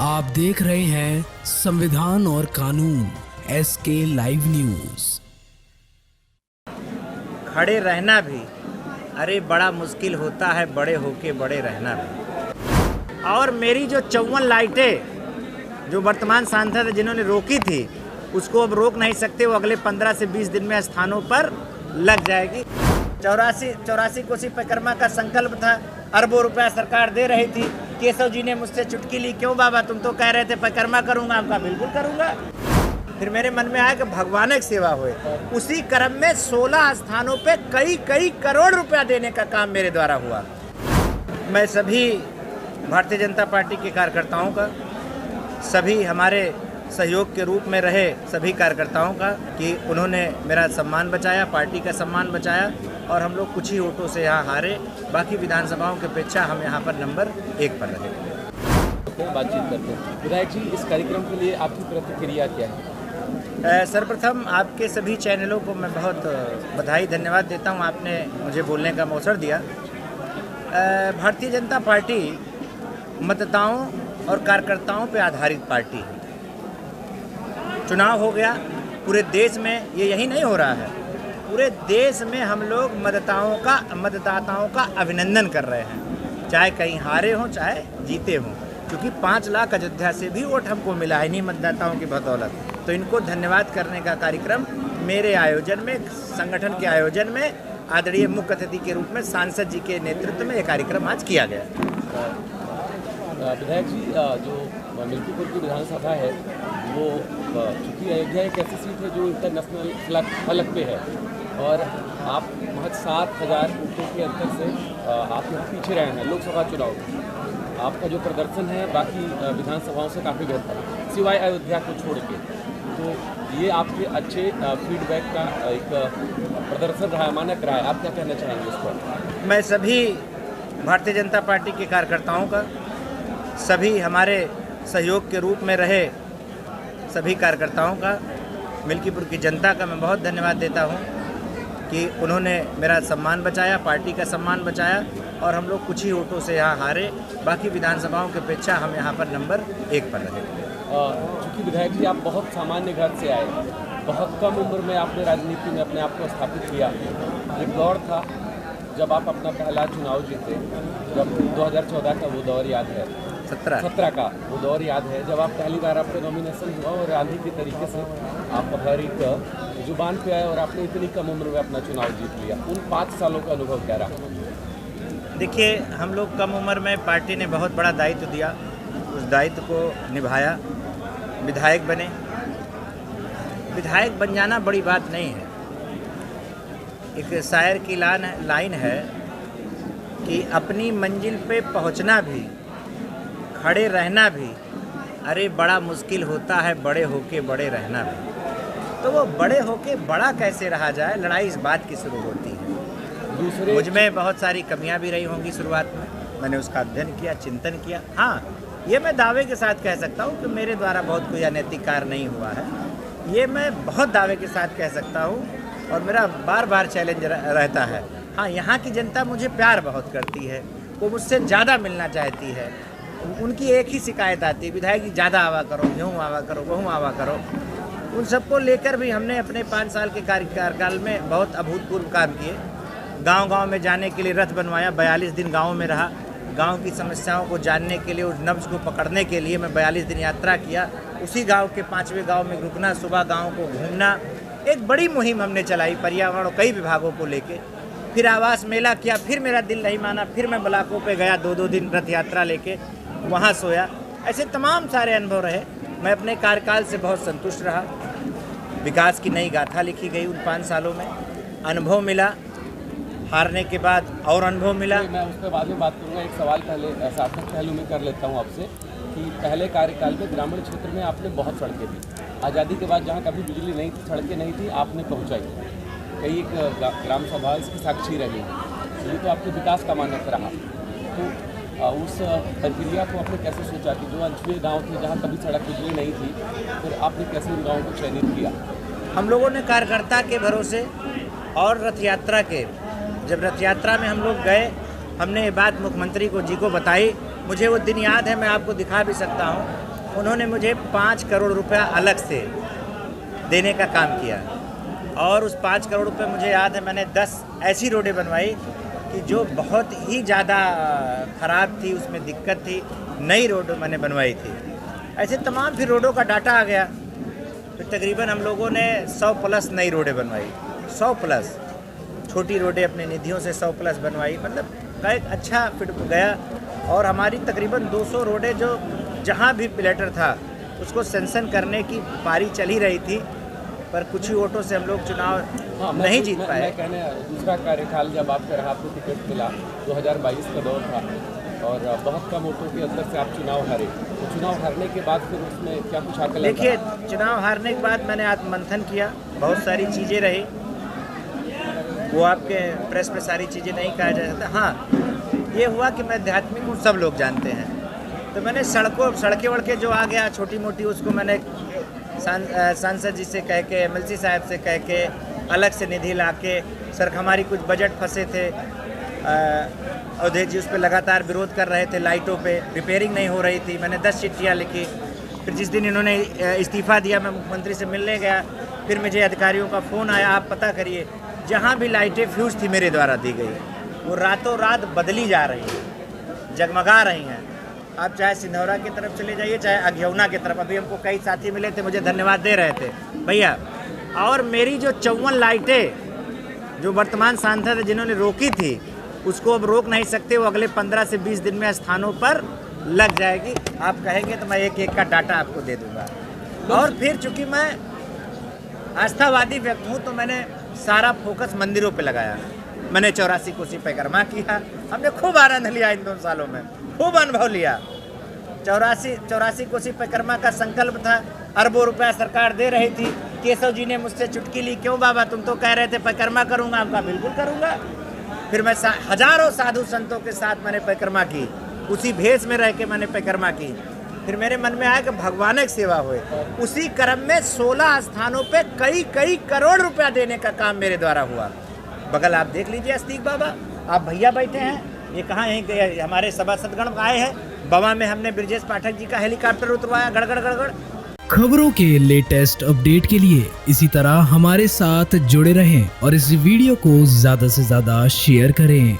आप देख रहे हैं संविधान और कानून SK लाइव न्यूज। खड़े रहना भी अरे बड़ा मुश्किल होता है, बड़े होके बड़े रहना भी। और मेरी जो 54 लाइटें जो वर्तमान सांसद है जिन्होंने रोकी थी, उसको अब रोक नहीं सकते। वो अगले 15 से 20 दिन में स्थानों पर लग जाएगी। 84 कोसी परिक्रमा का संकल्प था, अरबों रुपया सरकार दे रही थी। केशव जी ने मुझसे चुटकी ली, क्यों बाबा तुम तो कह रहे थे परिक्रमा करूंगा। आपका बिल्कुल करूंगा। फिर मेरे मन में आया कि भगवान की सेवा होए। उसी क्रम में 16 स्थानों पे कई करोड़ रुपया देने का काम मेरे द्वारा हुआ। मैं सभी भारतीय जनता पार्टी के कार्यकर्ताओं का, सभी हमारे सहयोग के रूप में रहे सभी कार्यकर्ताओं का कि उन्होंने मेरा सम्मान बचाया, पार्टी का सम्मान बचाया और हम लोग कुछ ही वोटों से यहाँ हारे। बाकी विधानसभाओं की अपेक्षा हम यहाँ पर नंबर 1 पर रहे। बातचीत करते हैं। विधायक जी, इस कार्यक्रम के लिए आपकी प्रतिक्रिया क्या है? सर्वप्रथम आपके सभी चैनलों को मैं बहुत बधाई धन्यवाद देता हूँ। आपने मुझे बोलने का अवसर दिया। भारतीय जनता पार्टी मतदाताओं और कार्यकर्ताओं पर आधारित पार्टी है। चुनाव हो गया पूरे देश में, ये यही नहीं हो रहा है, पूरे देश में हम लोग मतदाताओं का अभिनंदन कर रहे हैं, चाहे कहीं हारे हों चाहे जीते हों, क्योंकि 5 लाख अयोध्या से भी वोट हमको मिला है इन्हीं मतदाताओं की बदौलत। तो इनको धन्यवाद करने का कार्यक्रम मेरे आयोजन में, संगठन के आयोजन में आदरणीय मुख्य अतिथि के रूप में सांसद जी के नेतृत्व में ये कार्यक्रम आज किया गया। विधायक जी, जो मिल्कीपुर की विधानसभा है वो चूँकि अयोध्या एक ऐसी सीट है जो इंटरनेशनल फलक पे है और आप महज 7,000 वोटों के अंतर से आप यहाँ पीछे रहे हैं लोकसभा चुनाव में। आपका जो प्रदर्शन है बाकी विधानसभाओं से काफ़ी बेहतर है, सिवाय अयोध्या को छोड़ के। तो ये आपके अच्छे फीडबैक का एक प्रदर्शन रहा है, मानक रहा है। आप क्या कहना चाहेंगे इस पर? मैं सभी भारतीय जनता पार्टी के कार्यकर्ताओं का, सभी हमारे सहयोग के रूप में रहे सभी कार्यकर्ताओं का, मिल्कीपुर की जनता का मैं बहुत धन्यवाद देता हूं कि उन्होंने मेरा सम्मान बचाया, पार्टी का सम्मान बचाया और हम लोग कुछ ही वोटों से यहाँ हारे। बाकी विधानसभाओं की अपेक्षा हम यहाँ पर नंबर 1 पर रहे। चूँकि विधायक जी आप बहुत सामान्य घर से आए, बहुत कम उम्र में आपने राजनीति में अपने आप को स्थापित किया। एक दौर था जब आप अपना पहला चुनाव जीते, जब 2014 का वो दौर याद है, 17 का वो दौर याद है, जब आप पहली बार आपका नॉमिनेशन हुआ और आंधी के तरीके से आप हर एक जुबान पे आए और आपने इतनी कम उम्र में अपना चुनाव जीत लिया। उन 5 सालों का अनुभव क्या रहा? देखिए, हम लोग कम उम्र में, पार्टी ने बहुत बड़ा दायित्व दिया, उस दायित्व को निभाया, विधायक बने। विधायक बन जाना बड़ी बात नहीं है। एक शायर की लाइन है कि अपनी मंजिल पे पहुंचना भी, खड़े रहना भी अरे बड़ा मुश्किल होता है, बड़े होके बड़े रहना भी। तो वो बड़े होके बड़ा कैसे रहा जाए, लड़ाई इस बात की शुरू होती है। मुझ में बहुत सारी कमियां भी रही होंगी शुरुआत में, मैंने उसका अध्ययन किया, चिंतन किया। हाँ, ये मैं दावे के साथ कह सकता हूँ कि मेरे द्वारा बहुत कोई अनैतिक कार्य नहीं हुआ है। ये मैं बहुत दावे के साथ कह सकता हूँ और मेरा बार चैलेंज रहता है। हाँ, यहाँ की जनता मुझे प्यार बहुत करती है, वो मुझसे ज़्यादा मिलना चाहती है। उनकी एक ही शिकायत आती है, विधायक जी ज़्यादा आवा करो, यूँ आवा करो, वहूँ आवा करो। उन सबको लेकर भी हमने अपने 5 साल के कार्यकाल में बहुत अभूतपूर्व काम किए। गांव-गांव में जाने के लिए रथ बनवाया, 42 दिन गाँव में रहा। गांव की समस्याओं को जानने के लिए, उस नब्ज को पकड़ने के लिए मैं 42 दिन यात्रा किया। उसी गाँव के 5वें गाँव में रुकना, सुबह गाँव को घूमना, एक बड़ी मुहिम हमने चलाई पर्यावरण और कई विभागों को लेके। फिर आवास मेला किया, फिर मेरा दिल नहीं माना, फिर मैं ब्लॉकों पे गया 2-2 दिन रथ यात्रा लेके, वहाँ सोया। ऐसे तमाम सारे अनुभव रहे। मैं अपने कार्यकाल से बहुत संतुष्ट रहा। विकास की नई गाथा लिखी गई उन 5 सालों में। अनुभव मिला, हारने के बाद और अनुभव मिला। मैं उस पर बाद में बात करूँगा। एक सवाल पहले सार्थक पहलू में कर लेता हूँ आपसे कि पहले कार्यकाल में ग्रामीण क्षेत्र में आपने बहुत सड़कें दी। आज़ादी के बाद जहाँ कभी बिजली नहीं थी, सड़कें नहीं थी, आपने पहुँचाई। कई ग्राम सभा इसकी साक्षी रही, ये तो आपके विकास का मानक रहा। तो उस प्रक्रिया को आपने कैसे सोचा कि जो अनछुए गांव थे जहां कभी सड़क बिजली नहीं थी, फिर आपने कैसे उन गाँवों को चयनित किया? हम लोगों ने कार्यकर्ता के भरोसे और रथ यात्रा के, जब रथ यात्रा में हम लोग गए, हमने ये बात मुख्यमंत्री जी को बताई। मुझे वो दिन याद है, मैं आपको दिखा भी सकता हूँ उन्होंने मुझे 5 करोड़ रुपया अलग से देने का काम किया। और उस 5 करोड़ रुपये मुझे याद है, मैंने 10 ऐसी रोडें बनवाई कि जो बहुत ही ज़्यादा ख़राब थी, उसमें दिक्कत थी, नई रोड मैंने बनवाई थी। ऐसे तमाम फिर रोडों का डाटा आ गया, फिर तकरीबन हम लोगों ने 100 प्लस नई रोडें बनवाई, 100 प्लस छोटी रोडें अपनी निधियों से 100 प्लस बनवाई। मतलब का एक अच्छा फिट गया। और हमारी तकरीबन 200 रोडें जो जहाँ भी प्लेटर था उसको सेंसन करने की पारी चल ही रही थी, पर कुछ ही वोटों से हम लोग चुनाव नहीं जीत पाए। मैं कहने दूसरा कार्यकाल जब आपका रहा, आपको टिकट मिला, 2022 का दौर था और बहुत कम वोटों के अंदर से आप चुनाव हारे। तो चुनाव हारने के बाद फिर उसमें क्या कुछ आकलन? देखिए, चुनाव हारने के बाद मैंने आत्ममंथन किया, बहुत सारी चीज़ें रही, वो आपके प्रेस पे सारी चीज़ें नहीं कहा जा सकता। हाँ, ये हुआ कि मैं आध्यात्मिक हूँ, सब लोग जानते हैं, तो मैंने सड़कें वड़के जो आ गया छोटी मोटी, उसको मैंने सांसद जी से कह के, एमएलसी साहब से कह के, अलग से निधि ला के, सर हमारी कुछ बजट फंसे थे, अवधेश जी उस पर लगातार विरोध कर रहे थे, लाइटों पे रिपेयरिंग नहीं हो रही थी, मैंने 10 चिट्ठियाँ लिखी। फिर जिस दिन इन्होंने इस्तीफ़ा दिया, मैं मुख्यमंत्री से मिलने गया, फिर मुझे अधिकारियों का फ़ोन आया, आप पता करिए, जहाँ भी लाइटें फ्यूज थी मेरे द्वारा दी गई, वो रातों रात बदली जा रही हैं, जगमगा रही हैं। आप चाहे सिंधौरा की तरफ चले जाइए, चाहे अघियौना की तरफ, अभी हमको कई साथी मिले थे, मुझे धन्यवाद दे रहे थे भैया। और मेरी जो 54 लाइटें जो वर्तमान सांसद है जिन्होंने रोकी थी, उसको अब रोक नहीं सकते, वो अगले 15 से 20 दिन में स्थानों पर लग जाएगी। आप कहेंगे तो मैं एक एक का डाटा आपको दे दूंगा। और फिर चूंकि मैं आस्थावादी व्यक्ति हूँ, तो मैंने सारा फोकस मंदिरों पे लगाया। मैंने 84 कोसी परिक्रमा किया, हमने खूब आनंद लिया इन 2 सालों में, खूब अनुभव लिया। 84 कोसी परिक्रमा का संकल्प था, अरबों रुपया सरकार दे रही थी। केशव जी ने मुझसे चुटकी ली, क्यों बाबा तुम तो कह रहे थे परिक्रमा करूँगा, आपका बिल्कुल करूँगा। फिर मैं हजारों साधु संतों के साथ मैंने परिक्रमा की, उसी भेष में रह के मैंने परिक्रमा की। फिर मेरे मन में आया कि भगवान की सेवा हुए, उसी क्रम में 16 स्थानों पे कई करोड़ रुपया देने का काम मेरे द्वारा हुआ। बगल आप देख लीजिए अस्तिक बाबा, आप भैया बैठे हैं, ये कहाँ हैं? हमारे सभासदगण आए हैं, बवा में हमने ब्रजेश पाठक जी का हेलीकॉप्टर उतरवाया, गड़गड़। खबरों के लेटेस्ट अपडेट के लिए इसी तरह हमारे साथ जुड़े रहें और इस वीडियो को ज्यादा से ज्यादा शेयर करें।